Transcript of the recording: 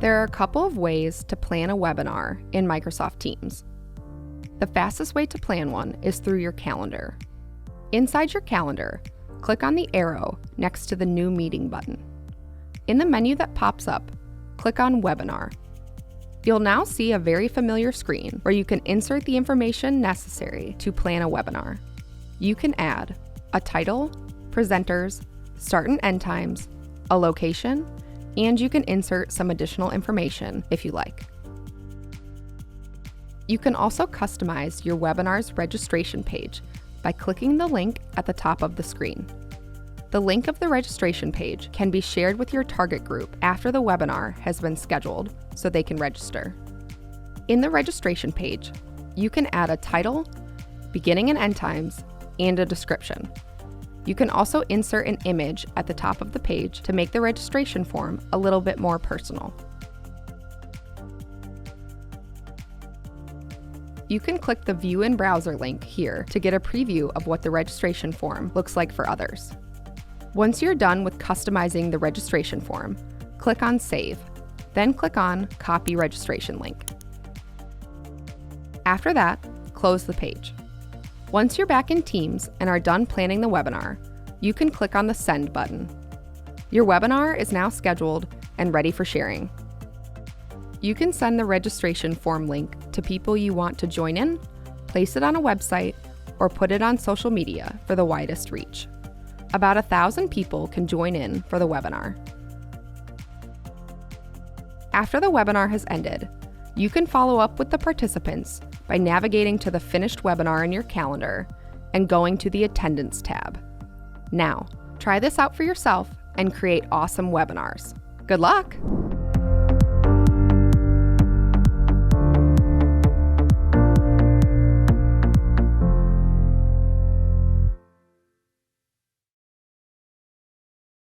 There are a couple of ways to plan a webinar in Microsoft Teams. The fastest way to plan one is through your calendar. Inside your calendar, click on the arrow next to the New Meeting button. In the menu that pops up, click on Webinar. You'll now see a very familiar screen where you can insert the information necessary to plan a webinar. You can add a title, presenters, start and end times, a location, and you can insert some additional information if you like. You can also customize your webinar's registration page by clicking the link at the top of the screen. The link of the registration page can be shared with your target group after the webinar has been scheduled so they can register. In the registration page, you can add a title, beginning and end times, and a description. You can also insert an image at the top of the page to make the registration form a little bit more personal. You can click the View in Browser link here to get a preview of what the registration form looks like for others. Once you're done with customizing the registration form, click on Save, then click on Copy Registration Link. After that, close the page. Once you're back in Teams and are done planning the webinar, you can click on the Send button. Your webinar is now scheduled and ready for sharing. You can send the registration form link to people you want to join in, place it on a website, or put it on social media for the widest reach. About 1,000 people can join in for the webinar. After the webinar has ended, you can follow up with the participants by navigating to the finished webinar in your calendar and going to the Attendance tab. Now, try this out for yourself and create awesome webinars. Good luck!